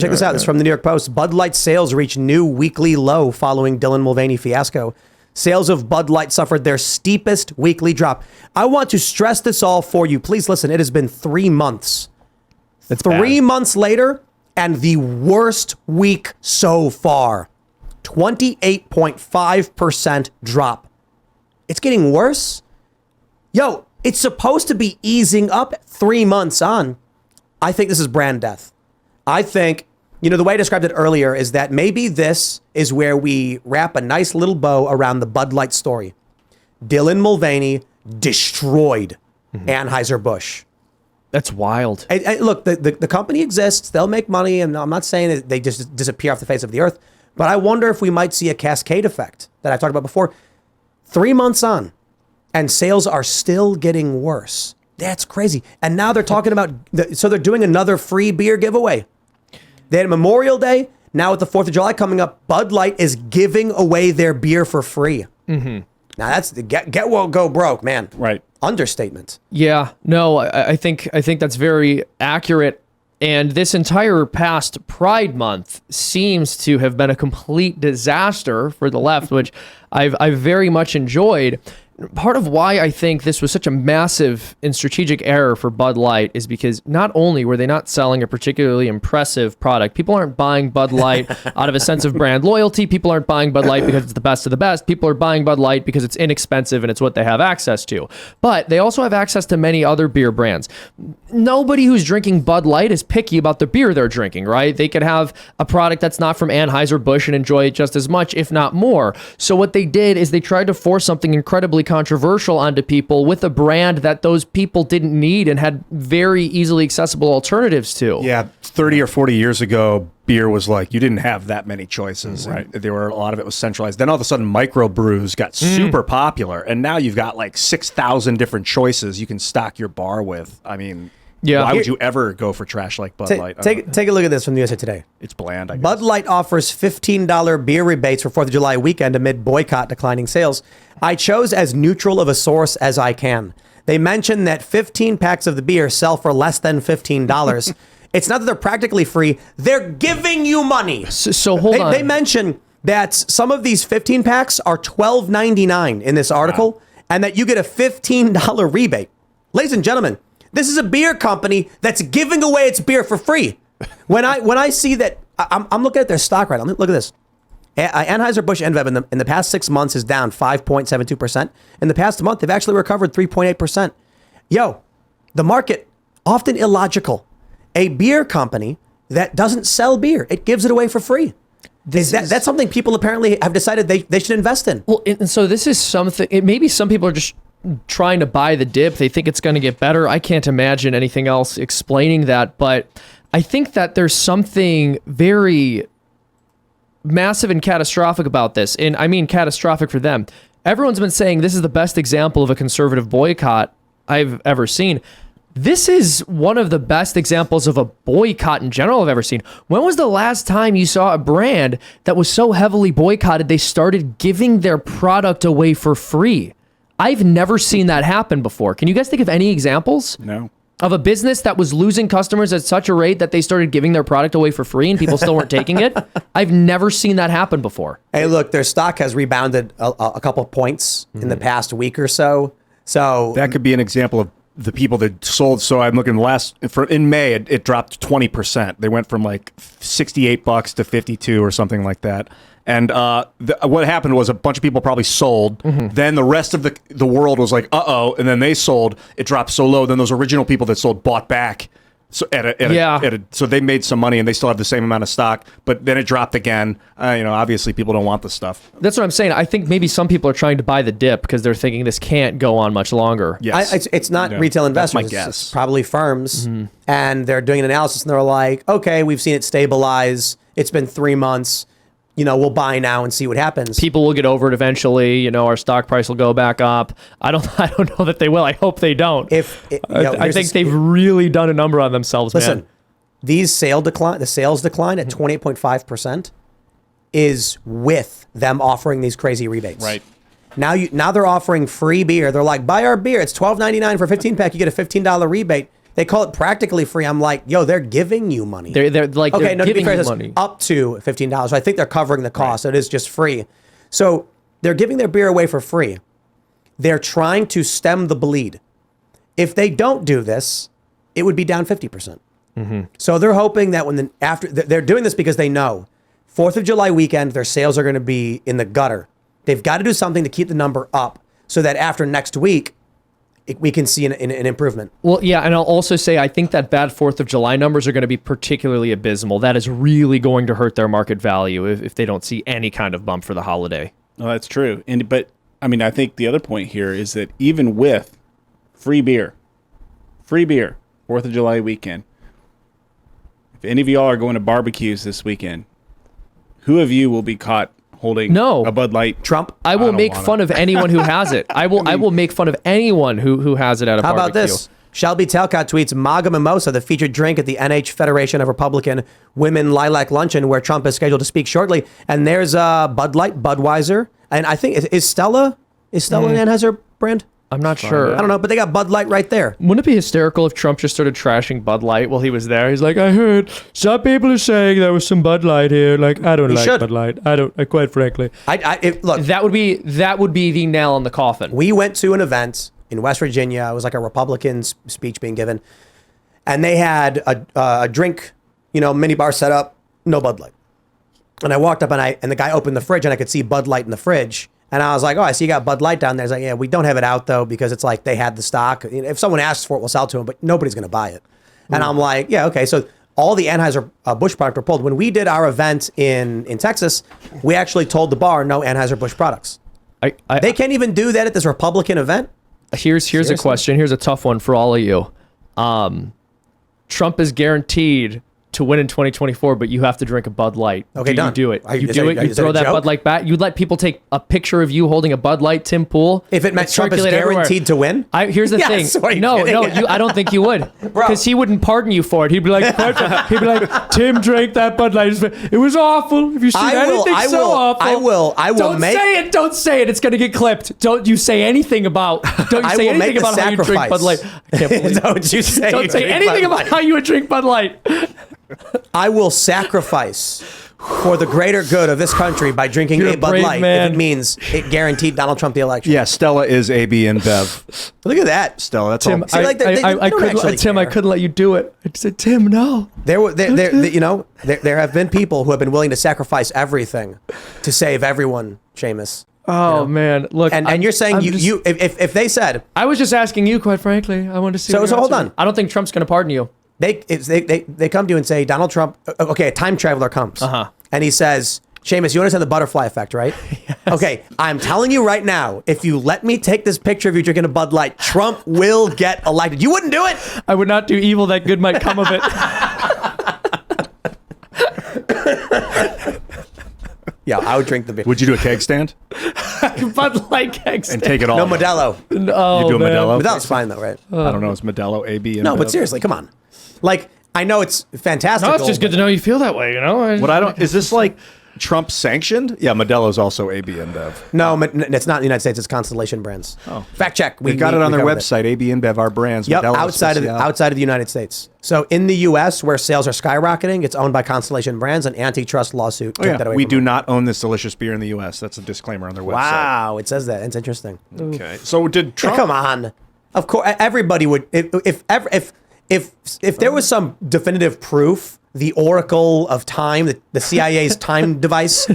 Check this out. This is from the New York Post. Bud Light sales reach new weekly low following Dylan Mulvaney fiasco. Sales of Bud Light suffered their steepest weekly drop. I want to stress this all for you. Please listen. It has been 3 months. That's 3 months later, and the worst week so far. 28.5% drop. It's getting worse. Yo, it's supposed to be easing up 3 months on. I think this is brand death. I think, the way I described it earlier is that maybe this is where we wrap a nice little bow around the Bud Light story. Dylan Mulvaney destroyed Anheuser-Busch. That's wild. Look, the company exists. They'll make money, and I'm not saying that they just disappear off the face of the earth, but I wonder if we might see a cascade effect that I've talked about before. 3 months on, and sales are still getting worse. That's crazy. And now they're talking about, so they're doing another free beer giveaway. They had Memorial Day. Now with the 4th of July coming up, Bud Light is giving away their beer for free. Now that's get woke, go broke, man. Right. Understatement. Yeah, no, I think that's very accurate. And this entire past Pride Month seems to have been a complete disaster for the left, which I've very much enjoyed. Part of why I think this was such a massive and strategic error for Bud Light is because not only were they not selling a particularly impressive product, people aren't buying Bud Light out of a sense of brand loyalty. People aren't buying Bud Light because it's the best of the best. People are buying Bud Light because it's inexpensive and it's what they have access to. But they also have access to many other beer brands. Nobody who's drinking Bud Light is picky about the beer they're drinking, right? They could have a product that's not from Anheuser-Busch and enjoy it just as much, if not more. So what they did is they tried to force something incredibly controversial onto people with a brand that those people didn't need and had very easily accessible alternatives to. Yeah, 30 or 40 years ago, beer was like, you didn't have that many choices. Right. There were a lot of it was centralized. Then all of a sudden, microbrews got super popular, and now you've got like 6,000 different choices you can stock your bar with. I mean, why would you ever go for trash like Bud Light? Take a look at this from the USA Today. It's bland, I guess. Bud Light offers $15 beer rebates for 4th of July weekend amid boycott declining sales. I chose as neutral of a source as I can. They mention that 15 packs of the beer sell for less than $15. It's not that they're practically free. They're giving you money. So hold on. They mention that some of these 15 packs are $12.99 in this article, and that you get a $15 rebate. Ladies and gentlemen, this is a beer company that's giving away its beer for free. When I see that, I'm looking at their stock right now. Look at this. Anheuser-Busch InBev in the past 6 months is down 5.72%. In the past month, they've actually recovered 3.8%. Yo, the market, often illogical. A beer company that doesn't sell beer, it gives it away for free. That's something people apparently have decided they should invest in. Well, and so this is something, maybe some people are just trying to buy the dip. They think it's going to get better. I can't imagine anything else explaining that, but I think that there's something very massive and catastrophic about this. And I mean catastrophic for them. Everyone's been saying this is the best example of a conservative boycott I've ever seen. This is one of the best examples of a boycott in general I've ever seen. When was the last time you saw a brand that was so heavily boycotted they started giving their product away for free? I've never seen that happen before. Can you guys think of any examples? No. Of a business that was losing customers at such a rate that they started giving their product away for free and people still weren't taking it? I've never seen that happen before. Hey, look, their stock has rebounded a couple of points in the past week or so. So that could be an example of the people that sold. So I'm looking in May, it dropped 20%. They went from like $68 to 52 or something like that. And what happened was a bunch of people probably sold. Then the rest of the world was like, uh-oh. And then they sold. It dropped so low. Then those original people that sold bought back. So so they made some money and they still have the same amount of stock. But then it dropped again. Obviously people don't want the stuff. That's what I'm saying. I think maybe some people are trying to buy the dip because they're thinking this can't go on much longer. Yes. It's not retail investors. That's my guess. It's probably firms. And they're doing an analysis and they're like, okay, we've seen it stabilize. It's been 3 months. We'll buy now and see what happens. People will get over it eventually. Our stock price will go back up. I don't know that they will. I hope they don't. I think they've really done a number on themselves, listen, man. The sales decline at 28.5% is with them offering these crazy rebates. Right. Now they're offering free beer. They're like, buy our beer. It's $12.99 for a 15 pack. You get a $15 rebate. they call it practically free. I'm like, yo, they're giving you money. They're like, okay, they're no, to be giving fair, you it's money. up to $15. So I think they're covering the cost. So it is just free. So they're giving their beer away for free. They're trying to stem the bleed. If they don't do this, it would be down 50%. So they're hoping that they're doing this because they know 4th of July weekend, their sales are going to be in the gutter. They've got to do something to keep the number up so that after next week, we can see an improvement. Well, yeah, and I'll also say I think that bad 4th of July numbers are going to be particularly abysmal. That is really going to hurt their market value if they don't see any kind of bump for the holiday. No, that's true. But I mean, I think the other point here is that even with free beer, 4th of July weekend, if any of y'all are going to barbecues this weekend, who of you will be caught holding a Bud Light? Trump? I will make fun of anyone who has it. I will make fun of anyone who has it at a How barbecue. about this? Shelby Talcott tweets, MAGA Mimosa, the featured drink at the NH Federation of Republican Women Lilac Luncheon, where Trump is scheduled to speak shortly. And there's Bud Light, Budweiser. And I think, is Stella an Anheuser brand? I'm not sure. I don't know, but they got Bud Light right there. Wouldn't it be hysterical if Trump just started trashing Bud Light while he was there? He's like, I heard some people are saying there was some Bud Light here. Like, I don't like Bud Light. I don't, quite frankly. Look, that would be the nail on the coffin. We went to an event in West Virginia. It was like a Republican speech being given. And they had a drink, mini bar set up, no Bud Light. And I walked up and the guy opened the fridge and I could see Bud Light in the fridge. And I was like, oh, I see you got Bud Light down there. He's like, yeah, we don't have it out, though, because it's like they had the stock. If someone asks for it, we'll sell it to them, but nobody's going to buy it. And I'm like, yeah, okay. So all the Anheuser-Busch product were pulled. When we did our event in Texas, we actually told the bar, no Anheuser-Busch products. They can't even do that at this Republican event? Here's a question. Here's a tough one for all of you. Trump is guaranteed to win in 2024, but you have to drink a Bud Light. Okay, You do it. You do it. You Is that throw a that joke? Bud Light back. You let people take a picture of you holding a Bud Light, Tim Pool. If it meant and Trump is circulate everywhere. guaranteed to win? Here's the Yes, thing. are you No, kidding? I don't think you would, because he wouldn't pardon you for it. He'd be like, Tim drank that Bud Light. It was awful. If you see anything awful, I will Don't say it. It's going to get clipped. Don't you say anything about. Don't you say anything about how you drink Bud Light. I can't believe. Don't you say Don't say anything about how you would drink Bud Light. I will sacrifice for the greater good of this country by drinking You're a a Bud brave Light man. if it means it guaranteed Donald Trump the election. Yeah, Stella is AB and Bev. Look at that. Stella, that's Tim, all. See, like, they don't actually Tim, I care. couldn't let you do it. I said, Tim, no. There have been people who have been willing to sacrifice everything to save everyone, Seamus. Oh man, look, And you're saying if they said I was just asking you, quite frankly. I wanted to see. So- what so your hold answer on. was. I don't think Trump's going to pardon you. they come to you and say Donald Trump, okay, a time traveler comes, and he says, Seamus, you understand the butterfly effect, right? Yes. Okay, I'm telling you right now, if you let me take this picture of you drinking a Bud Light, Trump will get elected. You wouldn't do it? I would not do evil that good might come of it. Yeah, I would drink the beer. Would you do a keg stand Bud Light kegs. and take it all? No Modelo. Oh, You do a man. Modelo? Modelo's fine though, right? I don't know. It's Modelo, AB, and No, but Bev. seriously, come on. Like, I know it's fantastic. No, it's just good to know you feel that way. You know. What I don't is this like Trump sanctioned? Yeah, Modelo's also AB and Bev. No, it's not in the United States. It's Constellation Brands. Oh, fact check. We got it on their covered website. AB and Bev are brands. Yep, Modelo outside of the United States. So in the U.S., where sales are skyrocketing, it's owned by Constellation Brands. An antitrust lawsuit took that away. We from do them. not own this delicious beer in the U.S. That's a disclaimer on their website. Wow, it says that. It's interesting. Okay. So did Yeah, Trump? come on. Of course, everybody would. If there was some definitive proof, the Oracle of Time, the CIA's time device,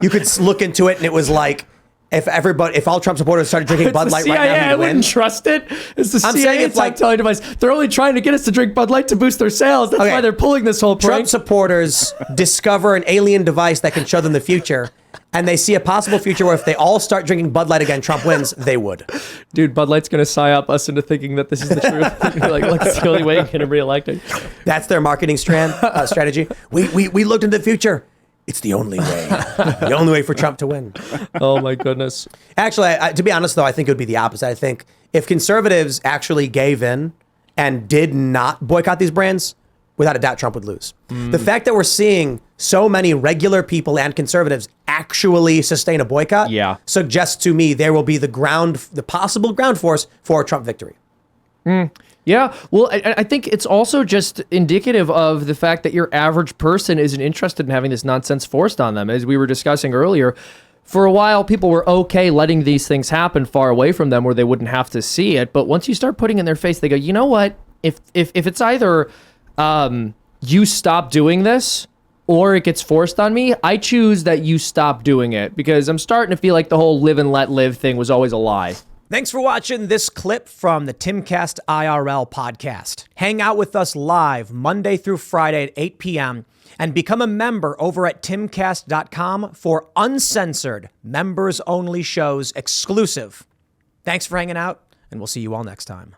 you could look into it, and it was like, if all Trump supporters started drinking Bud Light CIA, right now, I he'd win. wouldn't trust it. It's the I'm saying CIA it's like- telling device. They're only trying to get us to drink Bud Light to boost their sales. That's Okay. why they're pulling this whole Trump prank. supporters discover an alien device that can show them the future, and they see a possible future where if they all start drinking Bud Light again, Trump wins. They would. Dude, Bud Light's going to psyop us into thinking that this is the truth. like, it's the only way you can get reelected. That's their marketing strategy. We looked into the future. It's the only way. The only way for Trump to win. Oh, my goodness. Actually, to be honest, though, I think it would be the opposite. I think if conservatives actually gave in and did not boycott these brands, without a doubt, Trump would lose. The fact that we're seeing so many regular people and conservatives actually sustain a boycott suggests to me there will be the possible ground force for a Trump victory. Yeah, Yeah, well, I think it's also just indicative of the fact that your average person isn't interested in having this nonsense forced on them. As we were discussing earlier, for a while, people were okay letting these things happen far away from them where they wouldn't have to see it. But once you start putting in their face, they go, you know what? If it's either you stop doing this or it gets forced on me, I choose that you stop doing it, because I'm starting to feel like the whole live and let live thing was always a lie. Thanks for watching this clip from the Timcast IRL podcast. Hang out with us live Monday through Friday at 8 p.m. and become a member over at timcast.com for uncensored, members-only shows exclusive. Thanks for hanging out, and we'll see you all next time.